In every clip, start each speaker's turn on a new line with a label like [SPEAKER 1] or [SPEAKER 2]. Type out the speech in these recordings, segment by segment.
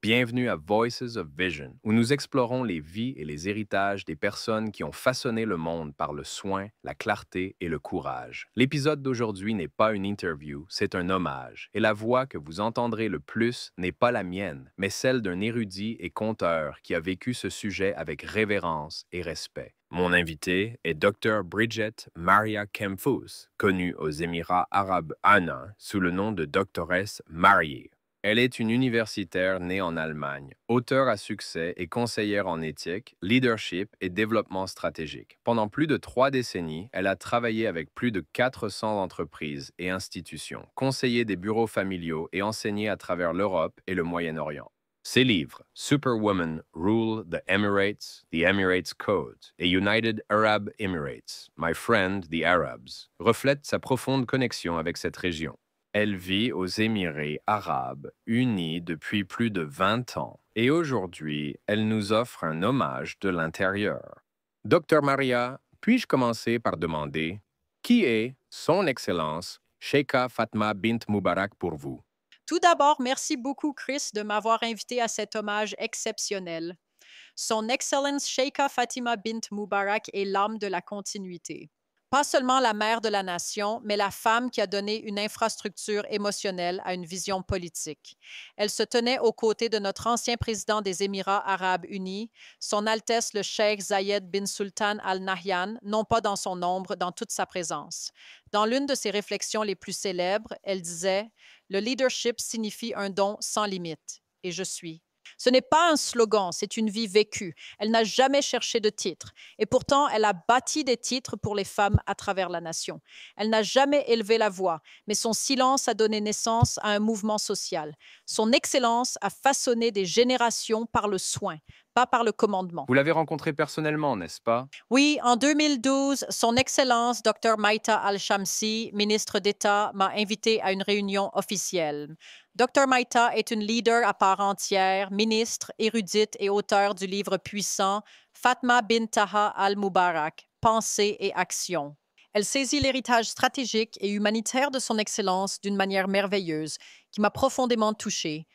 [SPEAKER 1] Bienvenue à Voices of Vision, où nous explorons les vies et les héritages des personnes qui ont façonné le monde par le soin, la clarté et le courage. L'épisode d'aujourd'hui n'est pas une interview, c'est un hommage, et la voix que vous entendrez le plus n'est pas la mienne, mais celle d'un érudit et conteur qui a vécu ce sujet avec révérence et respect. Mon invité est Dr. Bridget Maria Kempfus, connue aux Émirats arabes unis sous le nom de doctoresse mariée. Elle est une universitaire née en Allemagne, auteure à succès et conseillère en éthique, leadership et développement stratégique. Pendant plus de 3 décennies, elle a travaillé avec plus de 400 entreprises et institutions, conseillé des bureaux familiaux et enseigné à travers l'Europe et le Moyen-Orient. Ses livres, Superwoman Rule the Emirates, The Emirates Code et United Arab Emirates, My Friend the Arabs, reflètent sa profonde connexion avec cette région. Elle vit aux Émirats arabes unis depuis plus de 20 ans et aujourd'hui, elle nous offre un hommage de l'intérieur. Docteur Maria, puis-je commencer par demander qui est Son Excellence Sheikha Fatma bint Mubarak pour vous?
[SPEAKER 2] Tout d'abord, merci beaucoup, Chris, de m'avoir invité à cet hommage exceptionnel. Son Excellence Sheikha Fatima bint Mubarak est l'âme de la continuité. Pas seulement la mère de la nation, mais la femme qui a donné une infrastructure émotionnelle à une vision politique. Elle se tenait aux côtés de notre ancien président des Émirats arabes unis, Son Altesse le Cheikh Zayed bin Sultan Al Nahyan, non pas dans son ombre, dans toute sa présence. Dans l'une de ses réflexions les plus célèbres, elle disait: le leadership signifie un don sans limite. Et je suis. Ce n'est pas un slogan, c'est une vie vécue. Elle n'a jamais cherché de titre. Et pourtant, elle a bâti des titres pour les femmes à travers la nation. Elle n'a jamais élevé la voix, mais son silence a donné naissance à un mouvement social. Son excellence a façonné des générations par le soin, pas par le commandement.
[SPEAKER 1] Vous l'avez rencontré personnellement, n'est-ce pas?
[SPEAKER 2] Oui, en 2012, Son Excellence Dr. Maïta Al-Shamsi, ministre d'État, m'a invité à une réunion officielle. Dr. Maïta est une leader à part entière, ministre, érudite et auteur du livre puissant Fatma bint Taha Al-Mubarak, Pensée et action. Elle saisit l'héritage stratégique et humanitaire de Son Excellence d'une manière merveilleuse qui m'a profondément touchée.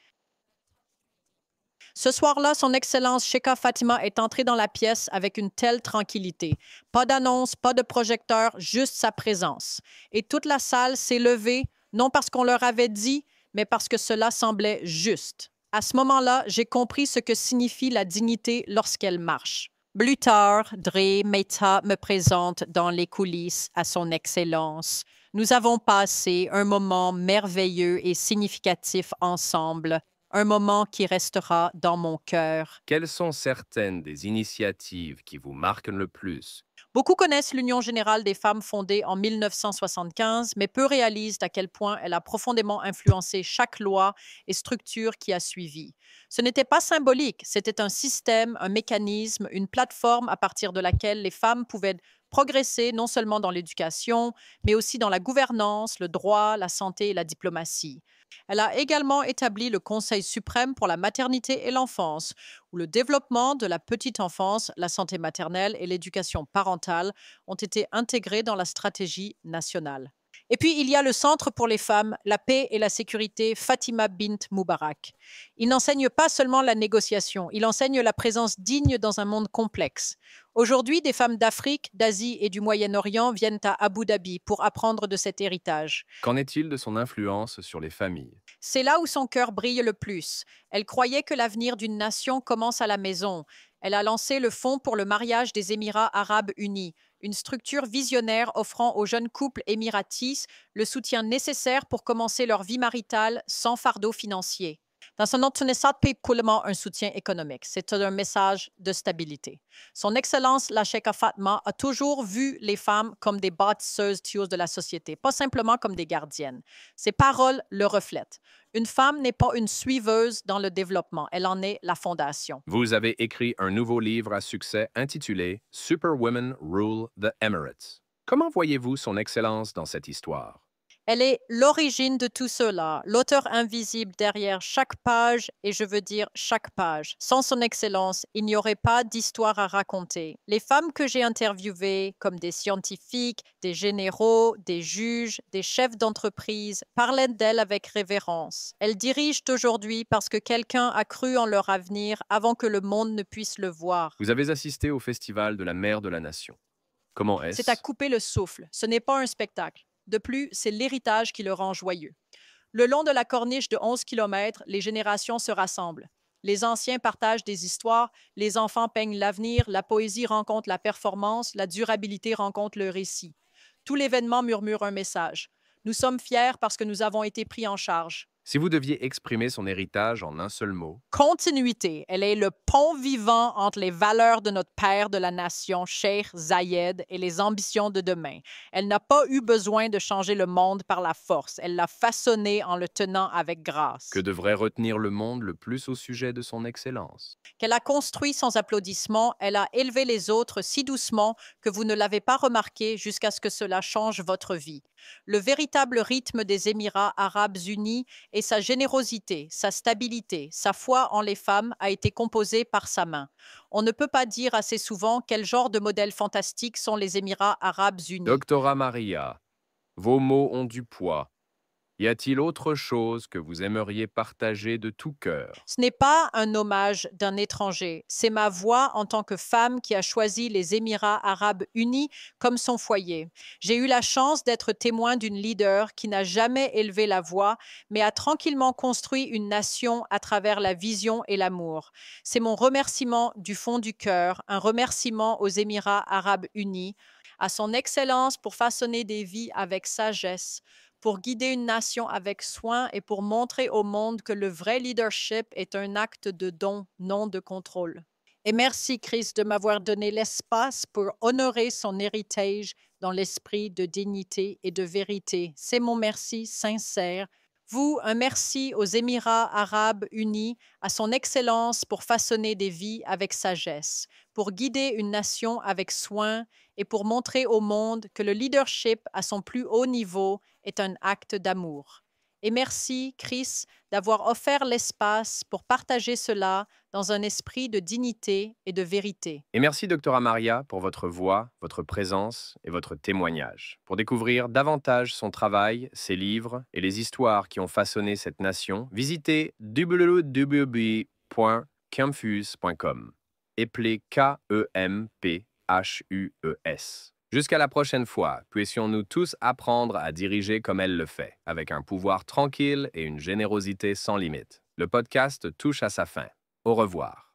[SPEAKER 2] Ce soir-là, Son Excellence Sheikha Fatima est entrée dans la pièce avec une telle tranquillité. Pas d'annonce, pas de projecteur, juste sa présence. Et toute la salle s'est levée, non parce qu'on leur avait dit, mais parce que cela semblait juste. À ce moment-là, j'ai compris ce que signifie la dignité lorsqu'elle marche. Plus tard, Dre Meta me présente dans les coulisses à Son Excellence. Nous avons passé un moment merveilleux et significatif ensemble, un moment qui restera dans mon cœur.
[SPEAKER 1] Quelles sont certaines des initiatives qui vous marquent le plus?
[SPEAKER 2] Beaucoup connaissent l'Union générale des femmes fondée en 1975, mais peu réalisent à quel point elle a profondément influencé chaque loi et structure qui a suivi. Ce n'était pas symbolique, c'était un système, un mécanisme, une plateforme à partir de laquelle les femmes pouvaient progresser non seulement dans l'éducation, mais aussi dans la gouvernance, le droit, la santé et la diplomatie. Elle a également établi le Conseil suprême pour la maternité et l'enfance, où le développement de la petite enfance, la santé maternelle et l'éducation parentale ont été intégrés dans la stratégie nationale. Et puis, il y a le Centre pour les femmes, la paix et la sécurité Fatima bint Mubarak. Il n'enseigne pas seulement la négociation, il enseigne la présence digne dans un monde complexe. Aujourd'hui, des femmes d'Afrique, d'Asie et du Moyen-Orient viennent à Abu Dhabi pour apprendre de cet héritage.
[SPEAKER 1] Qu'en est-il de son influence sur les familles?
[SPEAKER 2] C'est là où son cœur brille le plus. Elle croyait que l'avenir d'une nation commence à la maison. Elle a lancé le Fonds pour le mariage des Émirats arabes unis, une structure visionnaire offrant aux jeunes couples émiratis le soutien nécessaire pour commencer leur vie maritale sans fardeau financier. Dans son pas coulement un soutien économique. C'est un message de stabilité. Son Excellence, la Sheikha Fatma, a toujours vu les femmes comme des bâtisseuses tuyaux de la société, pas simplement comme des gardiennes. Ses paroles le reflètent. Une femme n'est pas une suiveuse dans le développement, elle en est la fondation.
[SPEAKER 1] Vous avez écrit un nouveau livre à succès intitulé Superwomen Rule the Emirates. Comment voyez-vous son excellence dans cette histoire?
[SPEAKER 2] Elle est l'origine de tout cela, l'auteur invisible derrière chaque page, et je veux dire chaque page. Sans son excellence, il n'y aurait pas d'histoire à raconter. Les femmes que j'ai interviewées, comme des scientifiques, des généraux, des juges, des chefs d'entreprise, parlaient d'elles avec révérence. Elles dirigent aujourd'hui parce que quelqu'un a cru en leur avenir avant que le monde ne puisse le voir.
[SPEAKER 1] Vous avez assisté au Festival de la mère de la nation. Comment
[SPEAKER 2] C'est à
[SPEAKER 1] est-ce?
[SPEAKER 2] couper le souffle. Ce n'est pas un spectacle. De plus, c'est l'héritage qui le rend joyeux. Le long de la corniche de 11 kilomètres, les générations se rassemblent. Les anciens partagent des histoires, les enfants peignent l'avenir, la poésie rencontre la performance, la durabilité rencontre le récit. Tout l'événement murmure un message. Nous sommes fiers parce que nous avons été pris en charge.
[SPEAKER 1] Si vous deviez exprimer son héritage en un seul mot,
[SPEAKER 2] Continuité. Elle est le pont vivant entre les valeurs de notre père de la nation, Cheikh Zayed, et les ambitions de demain. Elle n'a pas eu besoin de changer le monde par la force. Elle l'a façonné en le tenant avec grâce.
[SPEAKER 1] que devrait retenir le monde le plus au sujet de son excellence?
[SPEAKER 2] Qu'elle a construit sans applaudissements, elle a élevé les autres si doucement que vous ne l'avez pas remarqué jusqu'à ce que cela change votre vie. Le véritable rythme des Émirats arabes unis et sa générosité, sa stabilité, sa foi en les femmes a été composé par sa main. On ne peut pas dire assez souvent quel genre de modèle fantastique sont les Émirats arabes unis.
[SPEAKER 1] Doctora Maria, vos mots ont du poids. Y a-t-il autre chose que vous aimeriez partager de tout cœur?
[SPEAKER 2] Ce n'est pas un hommage d'un étranger, c'est ma voix en tant que femme qui a choisi les Émirats arabes unis comme son foyer. J'ai eu la chance d'être témoin d'une leader qui n'a jamais élevé la voix, mais a tranquillement construit une nation à travers la vision et l'amour. C'est mon remerciement du fond du cœur, un remerciement aux Émirats arabes unis, à son Excellence pour façonner des vies avec sagesse, pour guider une nation avec soin et pour montrer au monde que le vrai leadership est un acte de don, non de contrôle. Et merci, Chris, de m'avoir donné l'espace pour honorer son héritage dans l'esprit de dignité et de vérité. C'est mon merci sincère. Vous, un merci aux Émirats arabes unis, à son Excellence pour façonner des vies avec sagesse, pour guider une nation avec soin et pour montrer au monde que le leadership à son plus haut niveau est un acte d'amour. Et merci, Chris, d'avoir offert l'espace pour partager cela dans un esprit de dignité et de vérité.
[SPEAKER 1] Et merci, Doctora Maria, pour votre voix, votre présence et votre témoignage. Pour découvrir davantage son travail, ses livres et les histoires qui ont façonné cette nation, visitez www.kemphues.com. Appelez Kemphues. Jusqu'à la prochaine fois, puissions-nous tous apprendre à diriger comme elle le fait, avec un pouvoir tranquille et une générosité sans limite. Le podcast touche à sa fin. Au revoir.